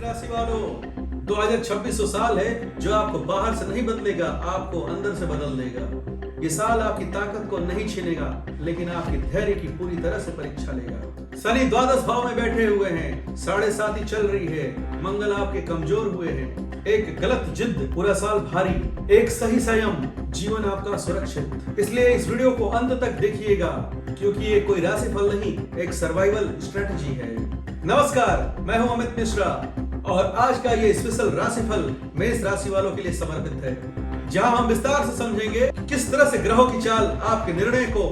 राशि वालों, 2026 वो साल है जो आपको बाहर से नहीं बदलेगा, आपको अंदर से बदल देगा। ये साल आपकी ताकत को नहीं छीनेगा, लेकिन आपके धैर्य की पूरी तरह से परीक्षा लेगा। शनि द्वादश भाव में बैठे हुए हैं, 7.5 चल रही है, मंगल आपके कमजोर हुए हैं। एक गलत जिद पूरा साल भारी, एक सही संयम जीवन आपका सुरक्षित। इसलिए इस वीडियो को अंत तक देखिएगा, क्योंकि ये कोई राशिफल नहीं, एक सर्वाइवल स्ट्रेटजी है। नमस्कार, मैं हूं अमित मिश्रा और आज का ये स्पेशल राशिफल मेष राशि वालों के लिए समर्पित है, जहां हम विस्तार से समझेंगे किस तरह से ग्रहों की चाल आपके निर्णय को,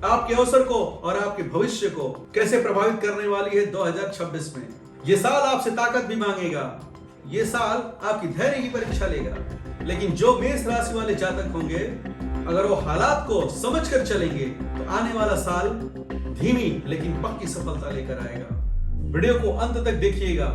आपके अवसर को और आपके भविष्य को कैसे प्रभावित करने वाली है 2026 में। ये साल आपसे ताकत भी मांगेगा, ये साल आपकी धैर्य की परीक्षा लेगा, लेकिन जो मेष राशि वाले जातक होंगे, अगर वो हालात को समझकर चलेंगे तो आने वाला साल धीमी लेकिन पक्की सफलता लेकर आएगा। वीडियो को अंत तक देखिएगा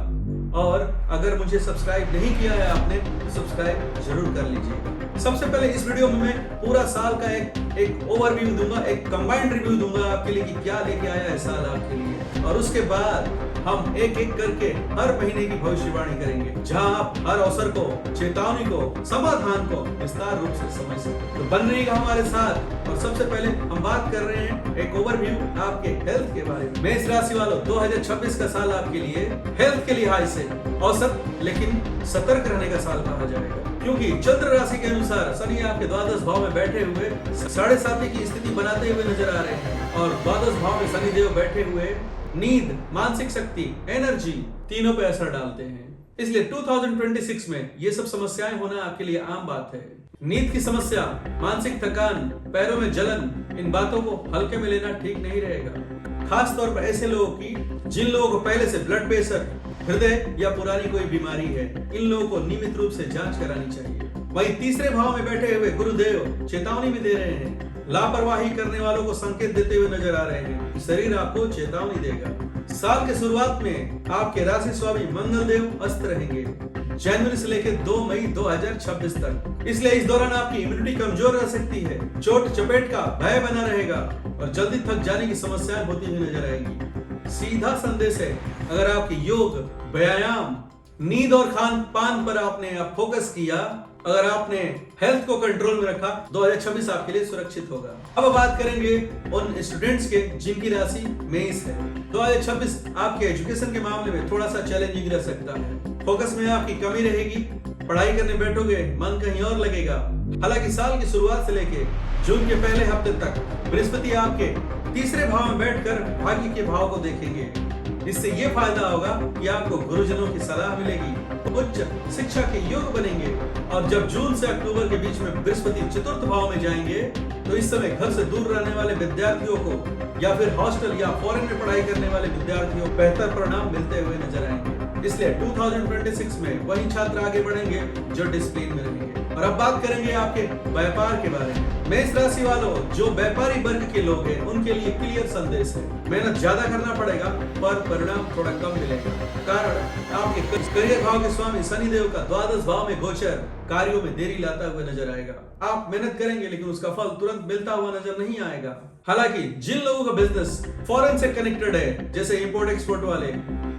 और अगर मुझे सब्सक्राइब नहीं किया है आपने तो सब्सक्राइब जरूर कर लीजिए। सबसे पहले इस वीडियो में मैं पूरा साल का एक ओवरव्यू दूंगा, एक कंबाइंड रिव्यू दूंगा आपके लिए कि क्या लेके आया है साल आपके लिए, और उसके बाद हम एक एक करके हर महीने की भविष्यवाणी करेंगे, जहां आप हर अवसर को, चेतावनी को, समाधान को विस्तार रूप से समझ सकते। तो बन रहिएगा हमारे साथ। और सबसे पहले हम बात कर रहे हैं एक ओवरव्यू आपके हेल्थ के बारे में। मेष राशि वालों, 2026 का साल आपके लिए हेल्थ के लिहाज से औसत लेकिन सतर्क रहने का साल कहा जाएगा, क्योंकि चंद्र राशि के अनुसार शनि आपके द्वादश भाव में बैठे हुए 7.5 की स्थिति बनाते हुए नजर आ रहे हैं, और द्वादश भाव में शनि देव बैठे हुए नींद, मानसिक शक्ति, एनर्जी तीनों पे असर डालते हैं। इसलिए 2026 में ये सब समस्याएं होना आपके लिए आम बात है। नींद की समस्या, मानसिक थकान, पैरों में जलन, इन बातों को हल्के में लेना ठीक नहीं रहेगा, खास तौर पर ऐसे लोगों की जिन लोगों को पहले से ब्लड प्रेशर, हृदय या पुरानी कोई बीमारी है। इन लोगों को नियमित रूप से जांच करानी चाहिए। वहीं तीसरे भाव में बैठे हुए गुरुदेव चेतावनी भी दे रहे हैं, लापरवाही करने वालों को संकेत देते हुए नजर आ रहे हैं। शरीर आपको चेतावनी देगा। साल के शुरुआत में आपके राशि स्वामी मंगल देव अस्त रहेंगे, जनवरी से लेकर 2 मई 2026 तक। इसलिए इस दौरान आपकी इम्यूनिटी कमजोर रह सकती है, चोट चपेट का भय बना रहेगा और जल्दी थक जाने की समस्याएं होती हुई नजर आएंगी। सीधा संदेश है, अगर आपकी योग, व्यायाम, नींद और खान पान पर आपने फोकस किया, अगर आपने हेल्थ को कंट्रोल में रखा, 2026 आपके लिए सुरक्षित होगा। अब बात करेंगे उन स्टूडेंट्स के जिनकी राशि मेष है। 2026 आपके एजुकेशन के मामले में थोड़ा सा चैलेंजिंग रह सकता है। फोकस में आपकी कमी रहेगी, पढ़ाई करने बैठोगे मन कहीं और लगेगा। हालांकि साल की शुरुआत से लेके जून के पहले हफ्ते तक बृहस्पति आपके तीसरे भाव में बैठकर भाग्य के भाव को देखेंगे। इससे ये फायदा होगा कि आपको गुरुजनों की सलाह मिलेगी, उच्च शिक्षा के योग बनेंगे। और जब जून से अक्टूबर के बीच में बृहस्पति चतुर्थ भाव में जाएंगे, तो इस समय घर से दूर रहने वाले विद्यार्थियों को या फिर हॉस्टल या फॉरेन में पढ़ाई करने वाले विद्यार्थियों को बेहतर परिणाम मिलते हुए नजर आएंगे। इसलिए 2026 में वही छात्र आगे बढ़ेंगे जो डिसिप्लिन में रहेंगे। और अब बात करेंगे आपके व्यापार के बारे में। मेष राशि वालों, जो व्यापारी वर्ग के लोग हैं, उनके लिए क्लियर संदेश है, मेहनत ज्यादा करना पड़ेगा पर परिणाम थोड़ा कम मिलेगा। कारण आपके करियर भाव के स्वामी शनि देव का द्वादश भाव में गोचर कार्यों में देरी लाता हुआ नजर आएगा। आप मेहनत करेंगे लेकिन उसका फल तुरंत मिलता हुआ नजर नहीं आएगा। हालांकि जिन लोगों का बिजनेस फॉरेन से कनेक्टेड है, जैसे इंपोर्ट एक्सपोर्ट वाले,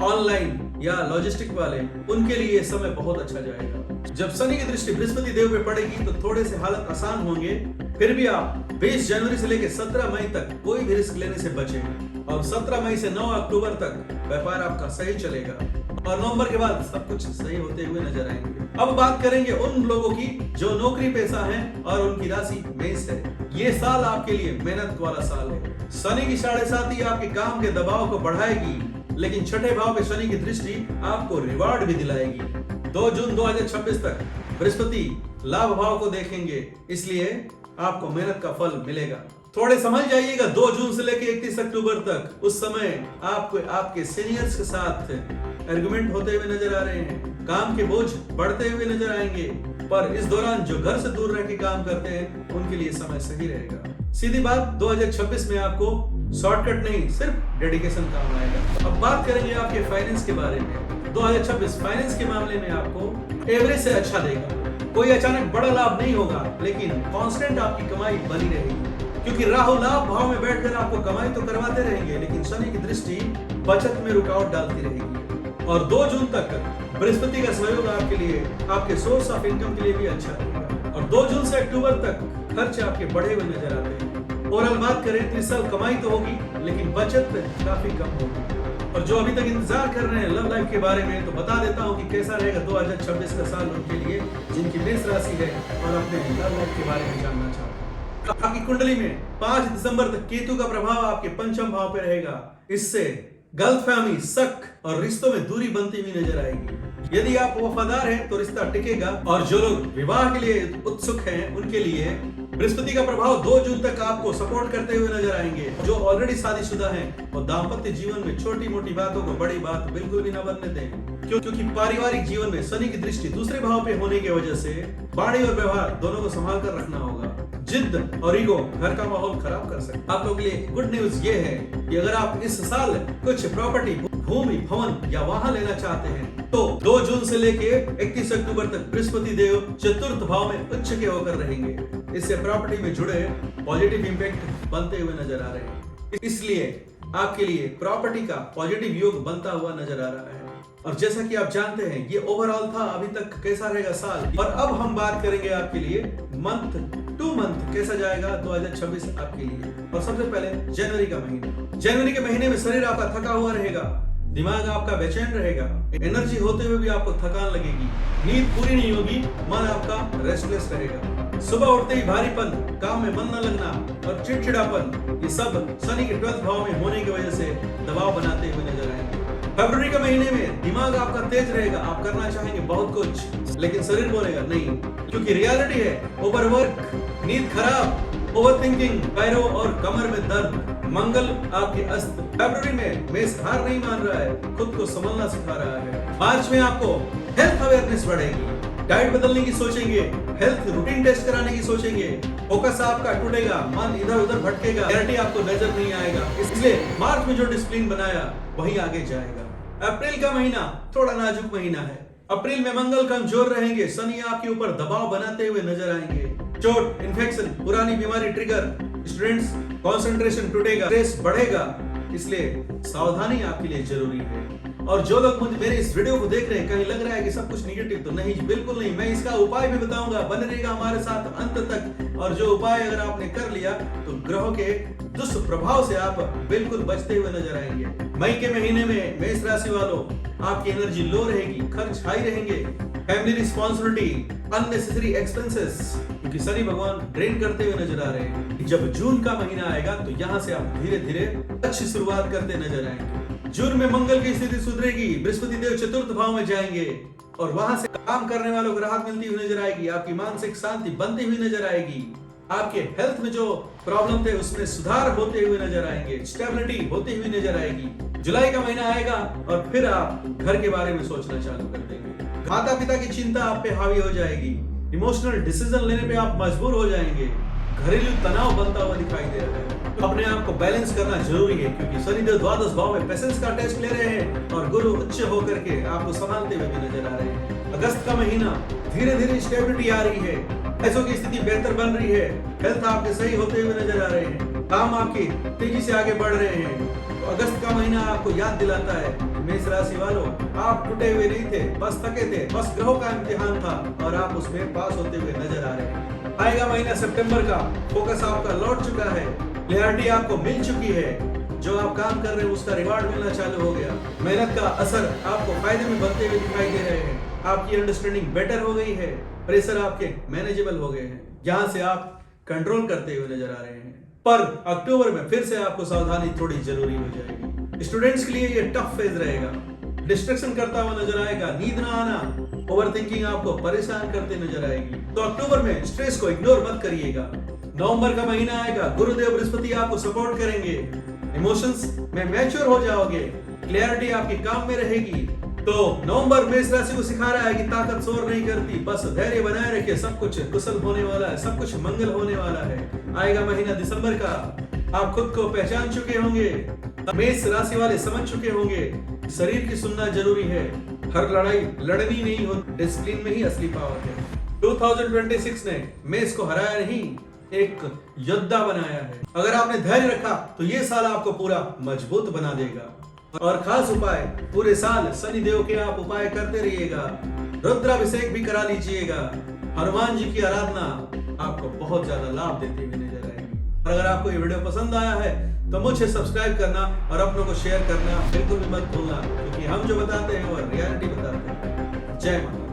ऑनलाइन या लॉजिस्टिक वाले, उनके लिए समय बहुत अच्छा जाएगा। जब शनि की दृष्टि बृहस्पति देव पे पड़ेगी तो थोड़े से हालत आसान होंगे, फिर भी आप 20 जनवरी से लेकर 17 मई तक कोई भी रिस्क लेने से बचें, और 17 मई से 9 अक्टूबर तक व्यापार आपका सही चलेगा, और नवंबर के बाद सब कुछ सही होते हुए नजर आएंगे। अब बात करेंगे उन लोगों की जो नौकरी पेशा हैं और उनकी राशि मेष है। ये साल आपके लिए मेहनत वाला साल है। शनि की 7.5 आपके काम के दबाव को बढ़ाएगी, लेकिन छठे भाव पे शनि की दृष्टि आपको रिवार्ड भी दिलाएगी। 2 जून 2026 तक बृहस्पति लाभ भाव को देखेंगे, इसलिए आपको मेहनत का फल मिलेगा। थोड़े समझ जाइएगा 2 जून से लेकर 31 अक्टूबर तक, उस समय आपको आपके सीनियर्स के साथ आर्गुमेंट होते हुए नजर आ रहे हैं, काम के बोझ बढ़ते हुए नजर आएंगे, पर इस दौरान जो घर से दूर रह के काम करते हैं उनके लिए समय सही रहेगा। सीधी बात, 2026 में आपको शॉर्टकट नहीं, सिर्फ डेडिकेशन काम आएगा। अब बात करेंगे आपके फाइनेंस के बारे में। 2026 फाइनेंस के मामले में आपको एवरेज से अच्छा देगा। कोई अचानक बड़ा लाभ नहीं होगा, लेकिन कांस्टेंट आपकी कमाई बनी रहेगी, क्योंकि राहु लाभ भाव में बैठकर आपको कमाई तो करवाते रहेंगे, लेकिन शनि की दृष्टि बचत में रुकावट डालती रहेगी। और 2 जून तक बृहस्पति का सहयोग आपके लिए आपके सोर्स ऑफ इनकम के लिए भी अच्छा रहेगा। और 2 जून से अक्टूबर तक खर्च आपके बढ़े हुए नजर आते हैं। ओवरऑल बात करें तो इस साल कमाई तो होगी, लेकिन बचत काफी कम होगी। और जो अभी तक इंतजार कर रहे हैं लव लाइफ के बारे में, तो बता देता हूँ कि कैसा रहेगा 2026 का साल उनके लिए जिनकी मेष राशि है और अपने लव लाइफ के बारे में जानना चाहते हैं। आपकी कुंडली में 5 दिसंबर तक केतु का प्रभाव आपके पंचम भाव पे रहेगा। इससे गलतफहमी, शक और रिश्तों में दूरी बनती हुई नजर आएगी। यदि आप वफादार हैं तो रिश्ता टिकेगा, और जो लोग विवाह के लिए उत्सुक हैं उनके लिए बृहस्पति का प्रभाव 2 जून तक आपको सपोर्ट करते हुए नजर आएंगे। जो ऑलरेडी शादीशुदा हैं और दाम्पत्य जीवन में छोटी मोटी बातों को बड़ी बात बिल्कुल भी न बनने दें, क्योंकि पारिवारिक जीवन में शनि की दृष्टि दूसरे भाव पे होने की वजह से वाणी और व्यवहार दोनों को संभाल कर रखना होगा। जिद्द और ईगो घर का माहौल खराब कर सकते। आप लोगों के लिए गुड न्यूज ये है कि अगर आप इस साल कुछ प्रॉपर्टी, भूमि, भवन या वाहन लेना चाहते हैं तो 2 जून से लेके 31 अक्टूबर तक बृहस्पति देव चतुर्थ भाव में उच्च के होकर रहेंगे। इससे प्रॉपर्टी में जुड़े पॉजिटिव इंपैक्ट बनते हुए नजर आ रहे हैं। इसलिए आपके लिए प्रॉपर्टी का पॉजिटिव योग बनता हुआ नजर आ रहा है। और जैसा कि आप जानते हैं ये ओवरऑल था अभी तक कैसा रहेगा साल। और अब हम बात करेंगे आपके लिए मंथ टू मंथ कैसा जाएगा 2026 आपके लिए। और सबसे पहले जनवरी का महीना। जनवरी के महीने में शरीर आपका थका हुआ रहेगा, दिमाग आपका बेचैन रहेगा, एनर्जी होते हुए भी आपको थकान लगेगी, नींद पूरी नहीं होगी, मन आपका रेस्टलेस रहेगा, सुबह उठते ही भारीपन, काम में मन न लगना और चिड़चिड़ापन, ये सब शनि के 12th भाव में होने की वजह से दबाव बनाते हुए नजर आएंगे। फरवरी के महीने में दिमाग आपका तेज रहेगा, आप करना चाहेंगे बहुत कुछ, लेकिन शरीर बोलेगा नहीं, क्योंकि रियलिटी है ओवरवर्क, नींद खराब, ओवर थिंकिंग, पैरों और कमर में दर्द। मंगल आपके अस्त। फरवरी में मेष हार नहीं मान रहा है, खुद को संभलना सिखा रहा है। मार्च में आपको हेल्थ अवेयरनेस बढ़ेगी, डाइट बदलने की सोचेंगे, हेल्थ रूटीन टेस्ट कराने की सोचेंगे, फोकस आपका टूटेगा, मन इधर उधर भटकेगा, क्लैरिटी आपको नजर नहीं आएगा। इसलिए मार्च में जो डिसिप्लिन बनाया वही आगे जाएगा। अप्रैल का महीना थोड़ा नाजुक महीना है। अप्रैल में मंगल कमजोर रहेंगे, शनि आपके ऊपर दबाव बनाते हुए नजर आएंगे। चोट, इन्फेक्शन, पुरानी बीमारी ट्रिगर, स्टूडेंट्स कंसंट्रेशन टूटेगा, स्ट्रेस बढ़ेगा, इसलिए सावधानी आपके लिए जरूरी है। और जो लोग मुझे मेरे इस वीडियो को देख रहे हैं, कहीं लग रहा है कि सब कुछ निगेटिव, तो नहीं, बिल्कुल नहीं। मैं इसका उपाय भी बताऊंगा, बने रहेगा हमारे साथ अंत तक। और जो उपाय अगर आपने कर लिया तो ग्रहों के दुष्प्रभाव से आप बिल्कुल बचते हुए नजर आएंगे। मई के महीने में मेष राशि वालों आपकी एनर्जी लो रहेगी, खर्च हाई रहेंगे, फैमिली रिस्पॉन्सिबिलिटी, अननेसेसरी एक्सपेंसेस, क्योंकि शनि भगवान ड्रेन करते हुए नजर आ रहे हैं। जब जून का महीना आएगा तो यहाँ से आप धीरे धीरे अच्छी शुरुआत करते नजर आएंगे। जून में मंगल की स्थिति सुधरेगी, बृहस्पति देव चतुर्थ भाव में जाएंगे और वहां से काम करने वालों को राहत मिलती हुई नजर आएगी, आपकी मानसिक शांति बनती हुई नजर आएगी, आपके हेल्थ में जो प्रॉब्लम थे उसमें सुधार होते हुए नजर आएंगे, स्टेबिलिटी होती हुई नजर आएगी। जुलाई का महीना आएगा और फिर आप घर के बारे में सोचना चालू कर देंगे। माता पिता की चिंता आप पे हावी हो जाएगी, इमोशनल डिसीजन लेने पे आप मजबूर हो जाएंगे, घरेलू तनाव बनता हुआ दिखाई दे रहा है। अपने आप को बैलेंस करना जरूरी है, क्योंकि शनिदेव द्वादश भाव में पेशेंस का टेस्ट ले रहे हैं और गुरु उच्च होकर के आपको संभालते हुए भी नजर आ रहे हैं। अगस्त का महीना धीरे धीरे स्टेबिलिटी आ रही है, पैसों की स्थिति बेहतर बन रही है, हेल्थ आपके सही होते हुए नजर आ रहे हैं, काम आपकी तेजी से आगे बढ़ रहे हैं। तो अगस्त का महीना आपको याद दिलाता है मेष राशि वालों, आप टूटे हुए नहीं थे, बस थके थे, बस ग्रहों का इम्तिहान था और आप उसमें पास होते हुए नजर आ रहे हैं। आएगा महीना सितंबर का, फोकस आपका लौट चुका है, क्लैरिटी आपको मिल चुकी है, जो आप काम कर रहे हैं उसका रिवार्ड मिलना चालू हो गया, मेहनत का असर आपको फायदे में बनते हुए दिखाई दे रहे हैं, आपकी अंडरस्टैंडिंग बेटर हो गई है, प्रेशर आपके मैनेजेबल हो गए हैं, यहाँ से आप कंट्रोल करते हुए नजर आ रहे हैं। पर अक्टूबर में फिर से आपको सावधानी थोड़ी जरूरी हो जाएगी। स्टूडेंट्स के लिए ये टफ फेज रहेगा, डिस्ट्रैक्शन करता हुआ नजर आएगा, नींद ना आना, ओवरथिंकिंग आपको परेशान करते नजर आएगी। तो अक्टूबर में स्ट्रेस को इग्नोर मत करिएगा। नवंबर का महीना आएगा, गुरुदेव बृहस्पति आपको सपोर्ट करेंगे, इमोशंस में मैच्योर हो जाओगे, क्लैरिटी आपके काम में रहेगी। तो नवंबर मेष राशि को सिखा रहा है कि ताकत शोर नहीं करती, बस धैर्य बनाए रखिए, सब कुछ कुशल होने वाला है, सब कुछ मंगल होने वाला है। आएगा महीना दिसंबर का, आप खुद को पहचान चुके होंगे, मेष राशि वाले समझ चुके होंगे शरीर की सुनना जरूरी है, हर लड़ाई लड़नी नहीं होती, डिसिप्लिन में ही असली पावर है। 2026 ने मेष को हराया नहीं, एक योद्धा बनाया है। अगर आपने धैर्य रखा तो ये साल आपको पूरा मजबूत बना देगा। और खास उपाय, पूरे साल शनि देव के आप उपाय करते रहिएगा, रुद्राभिषेक भी करा लीजिएगा। हनुमान जी की आराधना आपको बहुत ज्यादा लाभ देती हुई नजर आएगी। और अगर आपको ये वीडियो पसंद आया है तो मुझे सब्सक्राइब करना और अपनों को शेयर करना बिल्कुल भी मत भूलना, क्योंकि हम जो बताते हैं वो रियलिटी बताते हैं। जय माता।